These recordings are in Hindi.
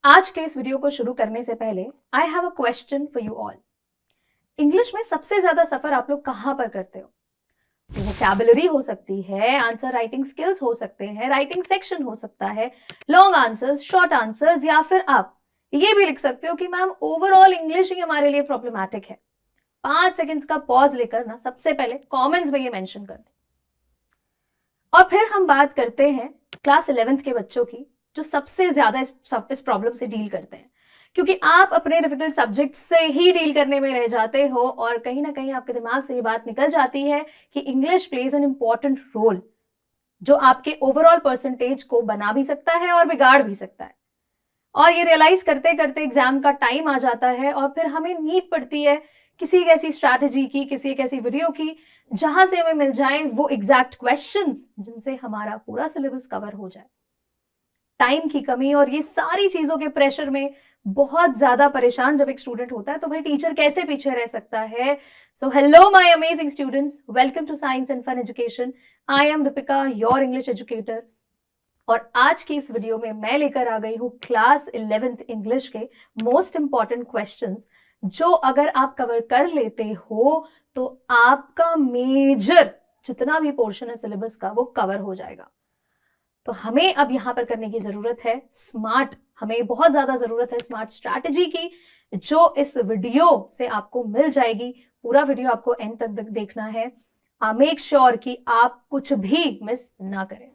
आज के इस वीडियो को शुरू करने से पहले I have a question for you all. English में सबसे ज्यादा सफर आप लोग कहां पर करते हो? वोकैबुलरी हो सकती है, आंसर राइटिंग स्किल्स हो सकते हैं, राइटिंग सेक्शन हो सकता है, लॉन्ग आंसर्स, शॉर्ट आंसर्स, या फिर आप ये भी लिख सकते हो कि मैम ओवरऑल इंग्लिश ही हमारे लिए प्रॉब्लमैटिक है। 5 सेकंड्स का पॉज लेकर ना सबसे पहले कमेंट्स में ये मेंशन कर दें। और फिर हम बात करते हैं क्लास 11th के बच्चों की, जो सबसे ज्यादा इस प्रॉब्लम से डील करते हैं, क्योंकि आप अपने डिफिकल्ट सब्जेक्ट से ही डील करने में रह जाते हो और कहीं ना कहीं आपके दिमाग से ये बात निकल जाती है कि English plays an important role, जो आपके ओवरऑल परसेंटेज को बना भी सकता है और बिगाड़ भी सकता है। और ये रियलाइज करते करते एग्जाम का टाइम आ जाता है और फिर हमें नीड पड़ती है किसी एक ऐसी स्ट्रैटेजी की, किसी एक ऐसी वीडियो की, जहां से हमें मिल जाए वो एग्जैक्ट क्वेश्चंस जिनसे हमारा पूरा सिलेबस कवर हो जाए। टाइम की कमी और ये सारी चीजों के प्रेशर में बहुत ज्यादा परेशान जब एक स्टूडेंट होता है तो भाई टीचर कैसे पीछे रह सकता है। So hello my amazing students, welcome to science and fun education. I am Deepika, your English educator. और आज की इस वीडियो में मैं लेकर आ गई हूँ क्लास 11th इंग्लिश के मोस्ट इंपॉर्टेंट क्वेश्चंस, जो अगर आप कवर कर लेते हो तो आपका मेजर जितना भी पोर्शन है सिलेबस का वो कवर हो जाएगा। तो हमें अब यहां पर करने की जरूरत है हमें बहुत ज्यादा जरूरत है स्मार्ट स्ट्रैटेजी की, जो इस वीडियो से आपको मिल जाएगी। पूरा वीडियो आपको एंड तक देखना है। मेक श्योर कि आप कुछ भी मिस ना करें।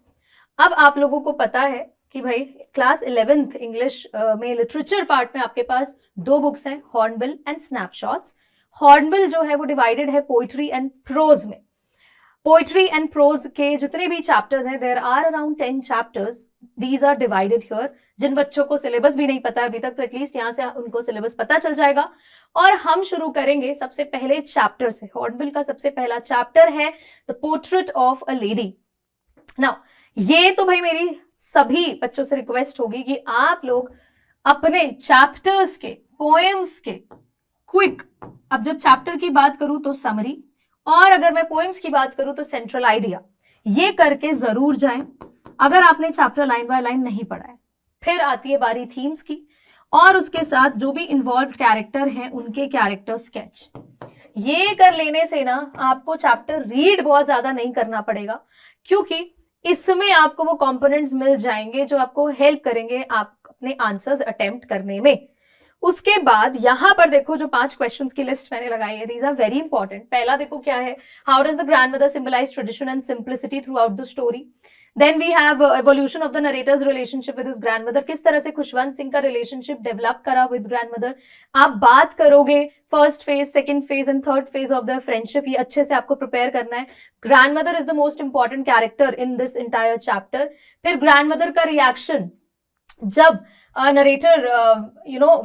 अब आप लोगों को पता है कि भाई क्लास 11th इंग्लिश में लिटरेचर पार्ट में आपके पास 2 बुक्स हैं, हॉर्नबिल एंड स्नैपशॉट्स। हॉर्नबिल जो है वो डिवाइडेड है पोइट्री एंड प्रोज में। पोइट्री एंड प्रोज के जितने भी चैप्टर्स हैं, there are around 10 chapters, these are divided here. जिन बच्चों को सिलेबस भी नहीं पता अभी तक, तो एटलीस्ट यहां से उनको सिलेबस पता चल जाएगा। और हम शुरू करेंगे सबसे पहले चैप्टर से। हॉर्नबिल का सबसे पहला चैप्टर है the portrait of a lady. Now ये तो भाई मेरी सभी बच्चों से रिक्वेस्ट होगी कि आप लोग अपने चैप्टर्स के, पोएम्स के क्विक, अब जब चैप्टर की बात करूं तो समरी, और अगर मैं पोएम्स की बात करूं तो सेंट्रल आइडिया, ये करके जरूर जाएं अगर आपने चैप्टर लाइन बाय लाइन नहीं पढ़ा है। फिर आती है बारी थीम्स की, और उसके साथ जो भी इन्वॉल्व कैरेक्टर हैं उनके कैरेक्टर स्केच। ये कर लेने से ना आपको चैप्टर रीड बहुत ज्यादा नहीं करना पड़ेगा, क्योंकि इसमें आपको वो कंपोनेंट्स मिल जाएंगे जो आपको हेल्प करेंगे आप अपने आंसर्स अटेम्प्ट करने में। उसके बाद यहां पर देखो जो 5 क्वेश्चंस की लिस्ट मैंने लगाई है, दीज आर वेरी इंपॉर्टेंट। पहला देखो क्या है, how does the grandmother symbolise tradition and simplicity throughout the story. Then we have evolution of the narrator's relationship with his grandmother, किस तरह से खुशवंत सिंह का रिलेशनशिप डेवलप करा विद ग्रैंडमदर। आप बात करोगे first phase, second phase and third phase of the friendship, ये अच्छे से आपको प्रिपेयर करना है। Grandmother is the most important character in this entire chapter. फिर ग्रैंडमदर का रिएक्शन जब नरेटर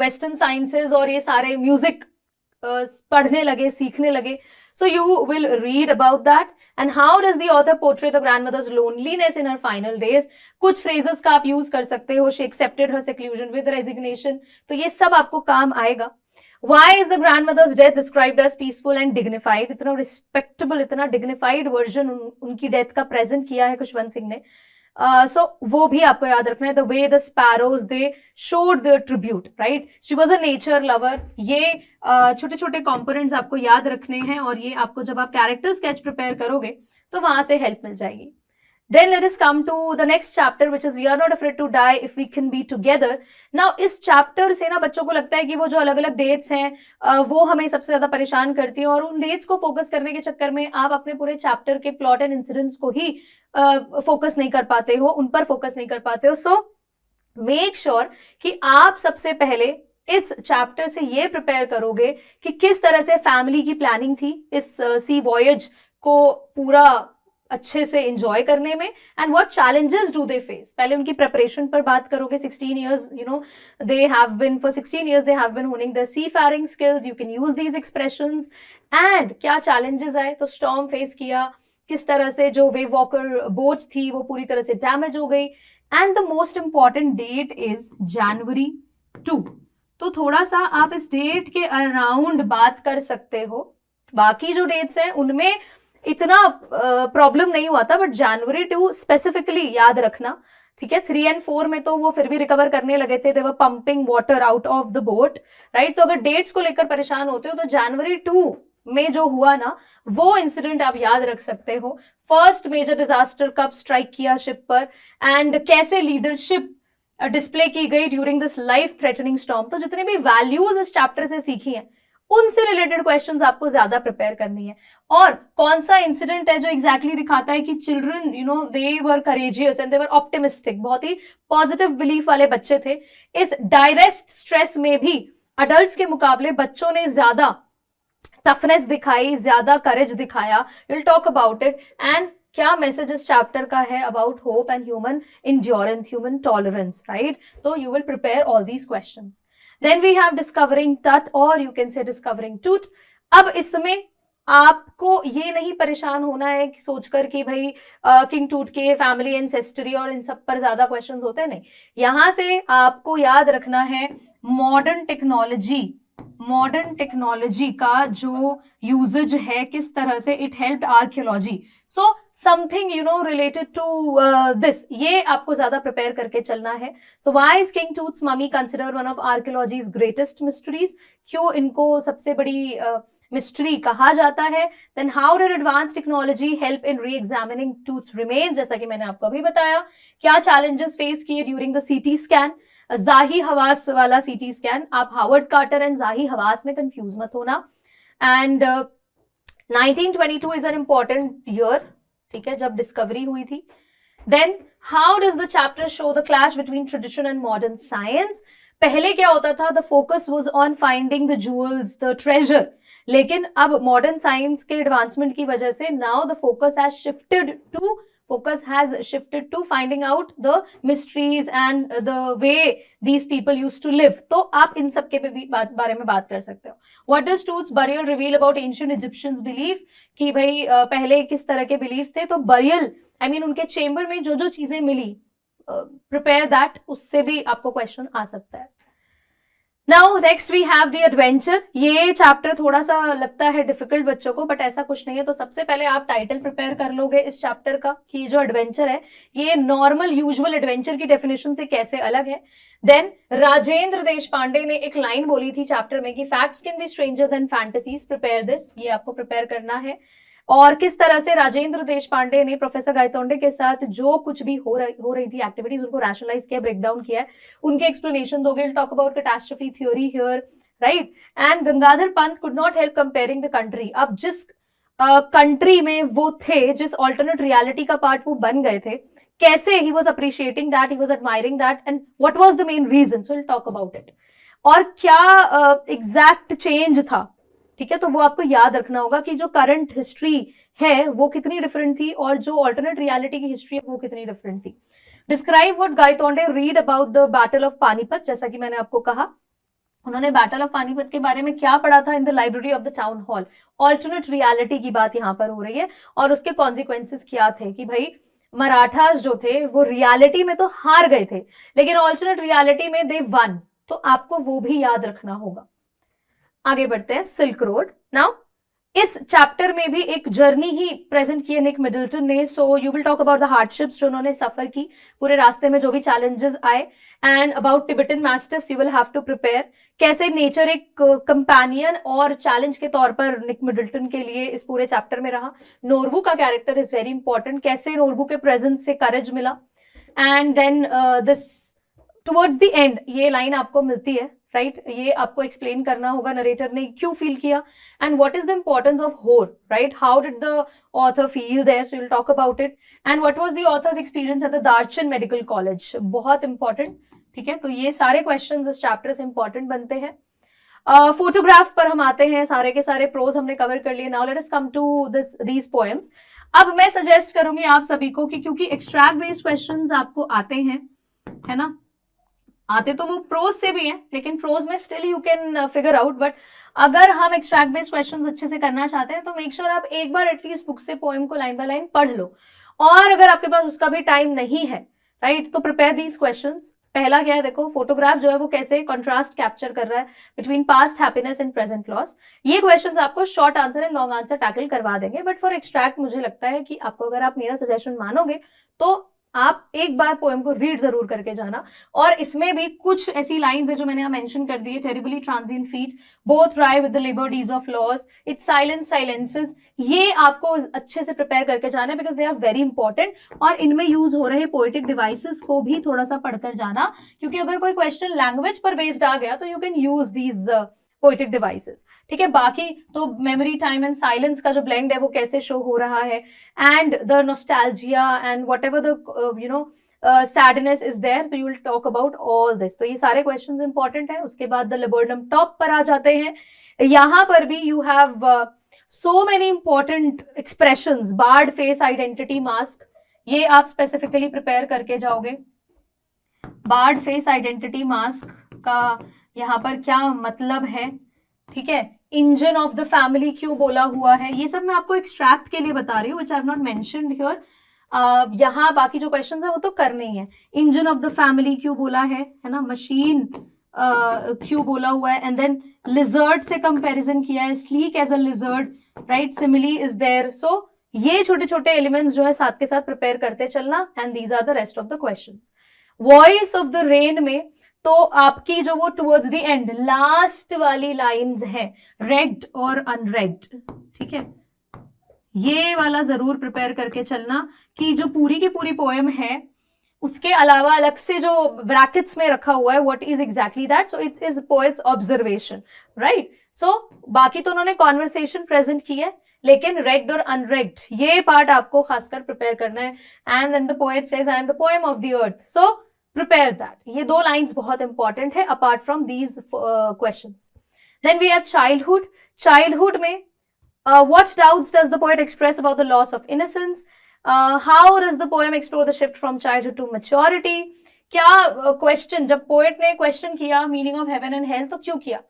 वेस्टर्न साइंसेज और ये सारे म्यूजिक पढ़ने लगे, सीखने लगे। So you will read about that. And how does the author portray the grandmother's loneliness in her final days? कुछ phrases का आप use कर सकते हो, she accepted her seclusion with resignation, तो ये सब आपको काम आएगा। Why is the grandmother's death described as peaceful and dignified? इतना respectable, इतना dignified version उनकी डेथ का प्रेजेंट किया है खुशवंत सिंह ने। So वो भी आपको याद रखना है। The way the sparrows they showed their tribute, right? She was a nature lover. ये छोटे छोटे कंपोनेंट्स आपको याद रखने हैं, और ये आपको जब आप कैरेक्टर स्केच प्रिपेयर करोगे तो वहां से हेल्प मिल जाएगी। Then let us come to the next chapter, which is we are not afraid to die if we can be together. Now इस चैप्टर से ना बच्चों को लगता है कि वो जो अलग अलग डेट्स हैं वो हमें सबसे ज्यादा परेशान करती है, और उन डेट्स को फोकस करने के चक्कर में आप अपने पूरे चैप्टर के प्लॉट एंड इंसिडेंट्स को ही फोकस नहीं कर पाते हो, उन पर फोकस नहीं कर पाते हो। सो मेक श्योर कि आप सबसे पहले इस चैप्टर से ये प्रिपेयर करोगे कि किस तरह से फैमिली की प्लानिंग थी इस सी वॉयज को पूरा अच्छे से एंजॉय करने में, and what challenges do they face. पहले उनकी प्रिपरेशन पर बात करोगे। 16 years they have been for 16 years they have been honing their seafaring skills. You can use these expressions. and क्या चैलेंजेस आए, तो स्टॉर्म फेस किया, किस तरह से जो वेव वॉकर बोट थी वो पूरी तरह से डैमेज हो गई, and the most important date is January 2। तो थोड़ा सा आप इस डेट के अराउंड बात कर सकते हो। बाकी जो डेट्स हैं उनमें इतना प्रॉब्लम नहीं हुआ था, बट January 2 स्पेसिफिकली याद रखना, ठीक है। 3 and 4 में तो वो फिर भी रिकवर करने लगे थे, they were pumping water out of the boat, right. तो अगर डेट्स को लेकर परेशान होते हो तो जनवरी 2 में जो हुआ ना, वो इंसिडेंट आप याद रख सकते हो। फर्स्ट मेजर डिजास्टर कब स्ट्राइक किया शिप पर, एंड कैसे लीडरशिप डिस्प्ले की गई during this life threatening storm. तो जितने भी वैल्यूज इस चैप्टर से सीखी हैं, उनसे रिलेटेड क्वेश्चंस आपको ज्यादा प्रिपेयर करनी है। और कौन सा इंसिडेंट है जो एग्जैक्टली दिखाता है कि children they were courageous and they were optimistic, बहुत ही पॉजिटिव बिलीफ वाले बच्चे थे। इस डायरेक्ट स्ट्रेस में भी अडल्ट्स के मुकाबले बच्चों ने ज्यादा टफनेस दिखाई, ज्यादा करेज दिखाया। Will talk about it, and क्या मैसेज इस चैप्टर का है about hope and human endurance, human tolerance, right. तो you will prepare all these questions. Then we have discovering tut, or you can say discovering toot. अब इसमें आपको ये नहीं परेशान होना है कि सोचकर कि भाई किंग टूट के फैमिली एंसेस्ट्री और इन सब पर ज्यादा क्वेश्चंस होते हैं, नहीं। यहां से आपको याद रखना है मॉडर्न टेक्नोलॉजी का जो यूजेज है, किस तरह से it helped archaeology. So something related to this, ये आपको ज्यादा प्रिपेयर करके चलना है। So why is King Tut's mummy considered one of archaeology's greatest mysteries, क्यों इनको सबसे बड़ी मिस्ट्री कहा जाता है। Then how did advance technology help in reexamining tooth remains, जैसा कि मैंने आपको अभी बताया। क्या चैलेंजेस फेस किए ड्यूरिंग द सीटी स्कैन, जाही हवास वाला सीटी स्कैन। आप हावर्ड कार्टर एंड जाही हवास में कंफ्यूज मत होना। And 1922 is an important year, ठीक है, जब डिस्कवरी हुई थी। Then how does the chapter show the clash between tradition and modern science. पहले क्या होता था, the focus was on finding the jewels, the treasure, लेकिन अब मॉडर्न साइंस के एडवांसमेंट की वजह से now the focus has shifted to finding out the mysteries and the way these people used to live. तो आप इन सब के भी बारे में बात कर सकते हो। What does tooths burial reveal about ancient Egyptians belief, कि भाई पहले किस तरह के बिलीव्स थे। तो बरियल उनके चेम्बर में जो जो चीजें मिली, प्रिपेयर दैट, उससे भी आपको क्वेश्चन आ सकता है। Now next we have the adventure. ये चैप्टर थोड़ा सा लगता है डिफिकल्ट बच्चों को, बट ऐसा कुछ नहीं है। तो सबसे पहले आप टाइटल प्रिपेयर कर लोगे इस चैप्टर का कि जो एडवेंचर है ये नॉर्मल यूजुअल एडवेंचर की डेफिनेशन से कैसे अलग है। देन राजेंद्र देशपांडे ने एक लाइन बोली थी चैप्टर में कि facts can be stranger then fantasies, prepare this, ये आपको प्रिपेयर करना है। और किस तरह से राजेंद्र देशपांडे ने प्रोफेसर गायतोंडे के साथ जो कुछ भी हो रही थी एक्टिविटीज, उनको रैशनलाइज किया, ब्रेक डाउन किया है, उनके एक्सप्लेनेशन दोगे। Talk about catastrophe theory here, right. And Gangadhar Pant could not help comparing the country. अब जिस कंट्री में वो थे, जिस ऑल्टरनेट रियलिटी का पार्ट वो बन गए थे, कैसे he was appreciating that, he was admiring that, and what was the main reason. So will talk about it. और क्या एग्जैक्ट चेंज था, ठीक है। तो वो आपको याद रखना होगा कि जो करंट हिस्ट्री है वो कितनी डिफरेंट थी और जो ऑल्टरनेट रियलिटी की हिस्ट्री है वो कितनी डिफरेंट थी। Describe what Gaitonde read about the battle of Panipat, जैसा कि मैंने आपको कहा, उन्होंने बैटल ऑफ पानीपत के बारे में क्या पढ़ा था in the library of the town hall. Alternate reality की बात यहाँ पर हो रही है और उसके कॉन्सिक्वेंसेस क्या थे कि भाई मराठास जो थे वो रियलिटी में तो हार गए थे, लेकिन ऑल्टरनेट रियलिटी में दे वन। तो आपको वो भी याद रखना होगा। आगे बढ़ते हैं, सिल्क रोड। नाउ इस चैप्टर में भी एक जर्नी ही प्रेजेंट की है निक मिडल्टन ने। सो you will talk about the hardships जो उन्होंने सफर की पूरे रास्ते में, जो भी चैलेंजेस आए, and about Tibetan mastiffs you will have to prepare. कैसे नेचर एक कंपेनियन और चैलेंज के तौर पर निक मिडल्टन के लिए इस पूरे चैप्टर में रहा। नोरबू का कैरेक्टर इज वेरी इंपॉर्टेंट, कैसे नोरबू के प्रेजेंस से करेज मिला। And then this towards the end ये लाइन आपको मिलती है, राइट। ये आपको एक्सप्लेन करना होगा नरेटर ने क्यों फील किया, and what is the importance of Hor, right. How did the author feel there, so will talk about it. And what was the author's experience at the Darchen medical college, बहुत इंपॉर्टेंट, ठीक है। तो ये सारे क्वेश्चंस इस चैप्टर से इंपॉर्टेंट बनते हैं। फोटोग्राफ पर हम आते हैं, सारे के सारे प्रोज हमने कवर कर लिए। Now let us come to these poems. अब मैं सजेस्ट करूंगी आप सभी को कि क्योंकि एक्सट्रैक्ट बेस्ड क्वेश्चंस आपको आते हैं, है ना, आते तो वो प्रोज से भी हैं, लेकिन प्रोज में still you can figure out, but अगर हम एक्सट्रैक्ट बेस्ड क्वेश्चंस अच्छे से करना चाहते हैं तो मेक श्योर आप एक बार एटलीस्ट बुक से पोएम को लाइन बाय लाइन पढ़ लो। और अगर आपके पास उसका भी टाइम नहीं है, राइट, तो प्रिपेयर दीज क्वेश्चंस। पहला क्या है, देखो फोटोग्राफ जो है वो कैसे कंट्रास्ट कैप्चर कर रहा है between past happiness and present loss. ये क्वेश्चंस आपको short answer and long answer tackle करवा देंगे, बट फॉर एक्सट्रैक्ट मुझे लगता है कि आपको, अगर आप मेरा सजेशन मानोगे, तो आप एक बार पोएम को रीड जरूर करके जाना। और इसमें भी कुछ ऐसी लाइंस है जो मैंने यहाँ मेंशन कर दी है, terribly transient feet, both wry with the liberties of loss, its silence silences, ये आपको अच्छे से प्रिपेयर करके जाना है because they are very important. और इनमें यूज हो रहे पोएटिक डिवाइसेस को भी थोड़ा सा पढ़कर जाना, क्योंकि अगर कोई क्वेश्चन लैंग्वेज पर बेस्ड आ गया तो you can use these poetic devices. ठीक है, बाकी तो मेमोरी, टाइम एंड साइलेंस का जो ब्लेंड है वो कैसे शो हो रहा है, and the nostalgia and whatever the sadness is there, तो you will talk about all this. तो ये सारे क्वेश्चंस इंपॉर्टेंट है। उसके बाद द लिबर्डम टॉप पर आ जाते हैं। यहां पर भी you have so many important expressions, bard face identity mask, ये आप स्पेसिफिकली प्रिपेयर करके जाओगे। बार्ड फेस आइडेंटिटी मास्क का यहाँ पर क्या मतलब है, ठीक है, इंजन ऑफ द फैमिली क्यों बोला हुआ है, ये सब मैं आपको एक्सट्रैक्ट के लिए बता रही हूँ, which I have not mentioned here. यहाँ बाकी जो क्वेश्चंस है वो तो करने ही है। इंजन ऑफ द फैमिली क्यों बोला है ना, मशीन क्यों बोला हुआ है, एंड देन लिजर्ड से कंपैरिजन किया है, sleek as a lizard, right, simile is there. So ये छोटे छोटे एलिमेंट्स जो है साथ के साथ प्रिपेयर करते चलना, and these are the rest of the questions. Voice of the rain में तो आपकी जो वो टुवर्ड्स द एंड लास्ट वाली लाइंस है, रेड और अनरेड, ठीक है, ये वाला जरूर प्रिपेयर करके चलना कि जो पूरी की पूरी पोएम है उसके अलावा अलग से जो ब्रैकेट्स में रखा हुआ है, what is exactly that, so it is poet's observation, right. So बाकी तो उन्होंने कॉन्वर्सेशन प्रेजेंट की है, लेकिन रेड और अनरेड ये पार्ट आपको खासकर प्रिपेयर करना है। And then the poet says I am the poem of the earth, so prepare that. ये दो लाइंस बहुत इंपॉर्टेंट है apart from these questions. Then we have childhood. Childhood में what doubts does the poet express about the loss of innocence? How does the poem explore the shift from childhood to maturity? क्या क्वेश्चन, जब पोएट ने क्वेश्चन किया meaning of heaven and hell, तो क्यों किया,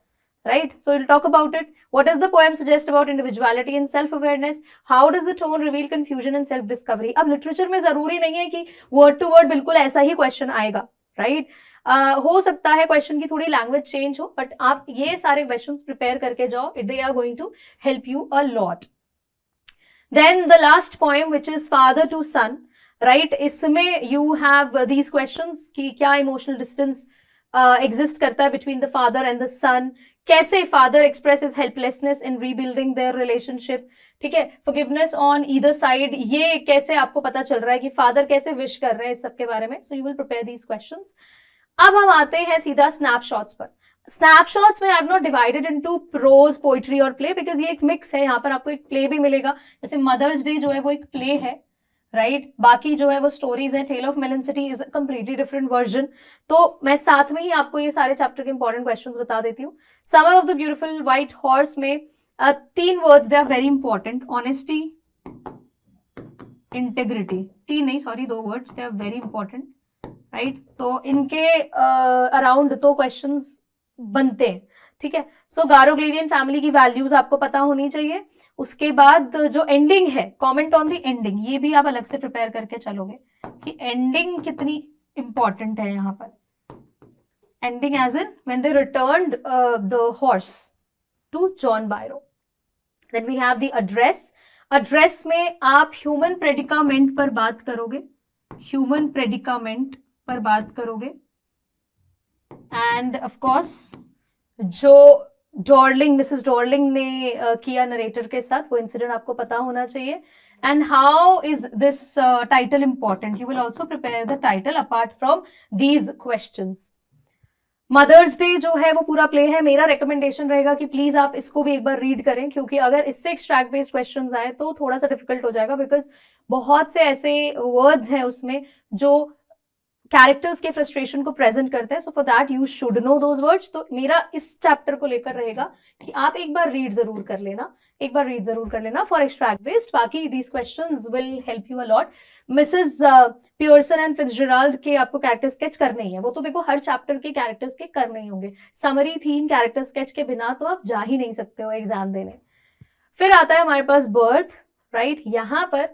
right? So will talk about it. What does the poem suggest about individuality and self-awareness? How does the tone reveal confusion and self-discovery? अब लिटरेचर में जरूरी नहीं है कि वर्ड टू वर्ड बिल्कुल ऐसा ही क्वेश्चन आएगा, राइट? हो सकता है क्वेश्चन की थोड़ी लैंग्वेज चेंज हो, बट आप ये सारे क्वेश्चंस प्रिपेयर करके जाओ, they are going to help you a lot. Then the last poem which is Father to Son, right? इसमें यू हैव दीज क्वेश्चंस कि क्या इमोशनल डिस्टेंस एग्जिस्ट करता है between the father and the son, कैसे father expresses helplessness in rebuilding their relationship, ठीक है, फॉरगिवनेस ऑन ईदर साइड, ये कैसे आपको पता चल रहा है कि फादर कैसे विश कर रहे हैं इस सब के बारे में. So you will prepare these questions. अब हम आते हैं सीधा स्नैपशॉट्स पर. स्नैपशॉट्स में I have not divided into prose, poetry और प्ले, बिकॉज ये एक मिक्स है. यहाँ पर आपको एक प्ले भी मिलेगा, जैसे मदर्स डे जो है वो एक प्ले है, राइट? बाकी जो है वो स्टोरीज है. Tale of Melon City is a completely different version. तो मैं साथ में ही आपको ये सारे चैप्टर के इंपॉर्टेंट क्वेश्चंस बता देती हूँ. Summer of the beautiful white horse में 3 words they are very important, honesty, integrity. 3 नहीं, sorry, 2 words they are very important, right? तो इनके अराउंड 2 क्वेश्चंस बनते हैं, ठीक है? सो गारोग्लिनियन फैमिली की वैल्यूज आपको पता होनी चाहिए. उसके बाद जो एंडिंग है, कमेंट ऑन द एंडिंग, ये भी आप अलग से प्रिपेयर करके चलोगे कि एंडिंग कितनी इंपॉर्टेंट है. यहाँ पर ending as in when they returned the horse to John Byro. Then we have the address. Address में आप ह्यूमन प्रेडिकामेंट पर बात करोगे, ह्यूमन प्रेडिकामेंट पर बात करोगे. एंड ऑफ कोर्स जो डॉर्लिंग, मिसेस डॉर्लिंग ने किया नरेटर के साथ, वो इंसिडेंट आपको पता होना चाहिए. And how is this title important, you will also prepare the title apart from these questions. Mother's Day जो है वो पूरा प्ले है. मेरा रिकमेंडेशन रहेगा कि प्लीज आप इसको भी एक बार रीड करें, क्योंकि अगर इससे एक्सट्रैक्ट बेस्ड क्वेश्चंस आए तो थोड़ा सा डिफिकल्ट हो जाएगा, बिकॉज बहुत से ऐसे वर्ड्स हैं उसमें जो कैरेक्टर्स के फ्रस्ट्रेशन को प्रेजेंट करते हैं. So for that you should know those words. तो मेरा इस चैप्टर को लेकर रहेगा कि आप एक बार रीड जरूर कर लेना, एक बार रीड जरूर कर लेना फॉर एक्सट्रैक्ट बेस्ड. बाकी these questions will help you a lot. Mrs Pearson and Fitzgerald के आपको कैरेक्टर स्केच करने ही है. वो तो देखो हर चैप्टर के कैरेक्टर्स के करने ही होंगे. समरी, थीम, कैरेक्टर स्केच के बिना तो आप जा ही नहीं सकते हो एग्जाम देने. फिर आता है हमारे पास बर्थ, राइट? यहाँ पर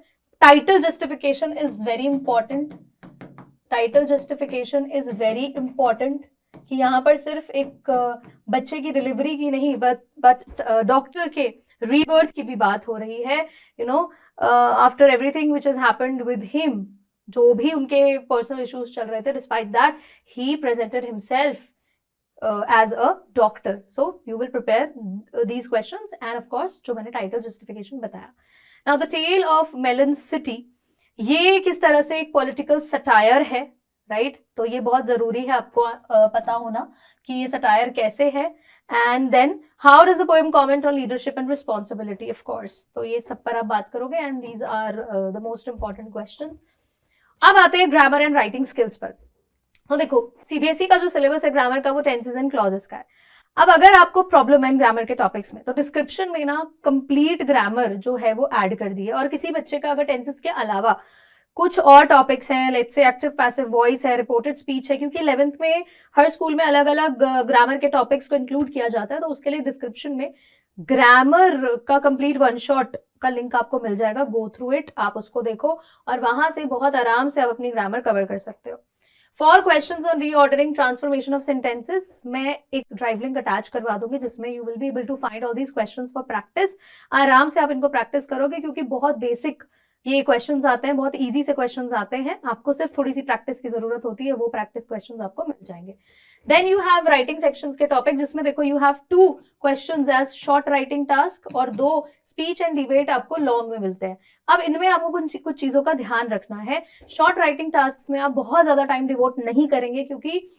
title justification is very important. Title justification is very important कि यहाँ पर सिर्फ एक बच्चे की डिलीवरी की नहीं, बट डॉक्टर के रीबर्थ की भी बात हो रही है. You know, after everything which has happened with him, जो भी उनके पर्सनल इश्यूज चल रहे थे, despite that he presented himself as a doctor. So you will prepare these questions and of course जो मैंने title justification बताया. Now the tale of Melon City, ये किस तरह से एक political satire है, right? तो ये बहुत जरूरी है आपको पता होना कि ये satire कैसे है. And then how does the poem comment on leadership and responsibility? Of course. तो ये सब पर आप बात करोगे and these are the most important questions. अब आते हैं grammar and writing skills पर. तो देखो सीबीएसई का जो सिलेबस है ग्रामर का वो टेंसेस एंड क्लॉजेस का है. अब अगर आपको प्रॉब्लम है ग्रामर के टॉपिक्स में तो डिस्क्रिप्शन में ना कंप्लीट ग्रामर जो है वो ऐड कर दी है. और किसी बच्चे का अगर टेंसेस के अलावा कुछ और टॉपिक्स हैं, let's say active passive voice है, रिपोर्टेड स्पीच है, क्योंकि 11th में हर स्कूल में अलग अलग ग्रामर के टॉपिक्स को इंक्लूड किया जाता है, तो उसके लिए डिस्क्रिप्शन में ग्रामर का कंप्लीट वन शॉट का लिंक आपको मिल जाएगा. गो थ्रू इट, आप उसको देखो और वहां से बहुत आराम से आप अपनी ग्रामर कवर कर सकते हो. For questions on reordering transformation of sentences मैं एक ड्राइव लिंक अटैच करवा दूंगी जिसमें you will be able to find all these questions for practice. आराम से आप इनको प्रैक्टिस करोगे क्योंकि बहुत बेसिक ये क्वेश्चंस आते हैं, बहुत इजी से क्वेश्चंस आते हैं. आपको सिर्फ थोड़ी सी प्रैक्टिस की जरूरत होती है, वो प्रैक्टिस क्वेश्चंस आपको मिल जाएंगे. Then you have writing sections के टॉपिक जिसमें देखो you have 2 questions as short writing task और 2 स्पीच एंड डिबेट आपको लॉन्ग में मिलते हैं. अब इनमें आपको कुछ चीजों का ध्यान रखना है. शॉर्ट राइटिंग टास्क में आप बहुत ज्यादा टाइम डिवोट नहीं करेंगे क्योंकि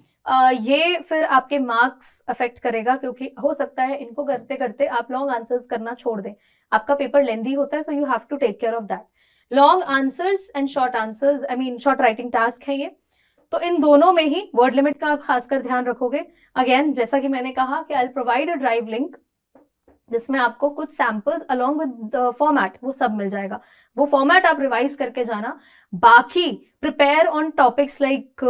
ये फिर आपके मार्क्स अफेक्ट करेगा, क्योंकि हो सकता है इनको करते करते आप लॉन्ग आंसर्स करना छोड़ दें. आपका पेपर लेंदी होता है, so you have to take care of that. Long answers and short answers, I mean short writing task है ये. तो इन दोनों में ही वर्ड लिमिट का आप खासकर ध्यान रखोगे. अगेन जैसा कि मैंने कहा कि I provide a drive link जिसमें आपको कुछ सैंपल्स अलोंग विद फॉर्मेट वो सब मिल जाएगा. वो फॉर्मेट आप रिवाइज करके जाना. बाकी prepare on topics like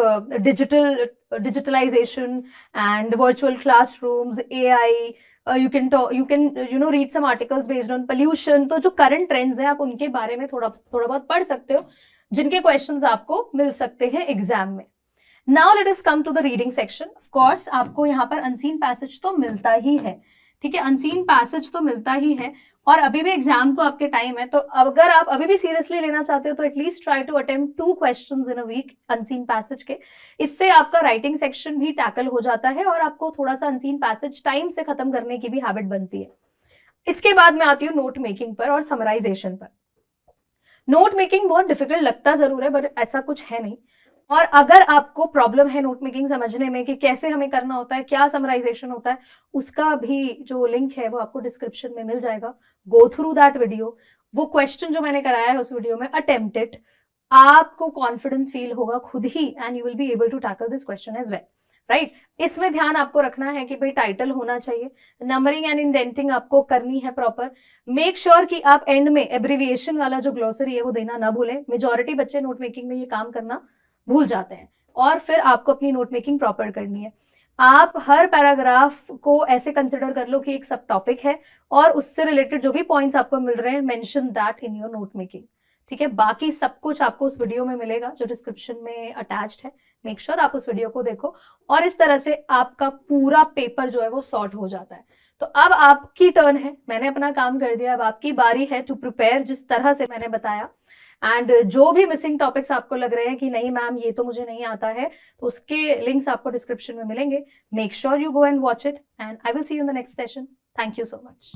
digitalization and virtual classrooms, AI. You can read some articles based on pollution. तो जो करंट ट्रेंड्स हैं आप उनके बारे में थोड़ा बहुत पढ़ सकते हो, जिनके क्वेश्चंस आपको मिल सकते हैं एग्जाम में. Now let us come to the reading section. Of course आपको यहाँ पर अनसीन पैसेज तो मिलता ही है, ठीक है, अनसीन पैसेज तो मिलता ही है. और अभी भी एग्जाम को आपके टाइम है, तो अगर आप अभी भी सीरियसली लेना चाहते हो तो at least try to attempt 2 questions in a week unseen passage के. इससे आपका राइटिंग सेक्शन भी टैकल हो जाता है और आपको थोड़ा सा अनसीन पैसेज टाइम से खत्म करने की भी हैबिट बनती है. इसके बाद मैं आती हूँ नोट मेकिंग पर और समराइजेशन पर. नोट मेकिंग बहुत डिफिकल्ट लगता जरूर है बट ऐसा कुछ है नहीं. और अगर आपको प्रॉब्लम है नोट मेकिंग समझने में कि कैसे हमें करना होता है, क्या समराइजेशन होता है, उसका भी जो लिंक है वो आपको डिस्क्रिप्शन में मिल जाएगा. Go through that video. वो क्वेश्चन जो मैंने कराया है उस वीडियो में अटेम्प्ट इट. आपको कॉन्फिडेंस फील होगा खुद ही and you will be able to tackle this question as well, right. इसमें ध्यान आपको रखना है कि भाई टाइटल होना चाहिए, नंबरिंग एंड इंडेंटिंग आपको करनी है प्रॉपर. मेक श्योर कि आप एंड में एब्रिविएशन वाला जो ग्लोसरी है वो देना ना भूलें. मेजॉरिटी बच्चे नोट मेकिंग में ये काम करना भूल जाते हैं और फिर आपको अपनी नोट मेकिंग प्रॉपर करनी है. आप हर पैराग्राफ को ऐसे कंसिडर कर लो कि एक सब टॉपिक है और उससे रिलेटेड जो भी पॉइंट्स आपको मिल रहे हैं mention that in your note making, ठीक है. बाकी सब कुछ आपको उस वीडियो में मिलेगा जो डिस्क्रिप्शन में अटैच्ड है. मेक श्योर आप उस वीडियो को देखो और इस तरह से आपका पूरा पेपर जो है वो सॉर्ट हो जाता है. तो अब आपकी टर्न है, मैंने अपना काम कर दिया, अब आपकी बारी है टू प्रिपेयर जिस तरह से मैंने बताया. एंड जो भी मिसिंग टॉपिक्स आपको लग रहे हैं कि नहीं मैम ये तो मुझे नहीं आता है, तो उसके लिंक्स आपको डिस्क्रिप्शन में मिलेंगे. Make sure you go and watch it and I will see you in the next session. Thank you so much.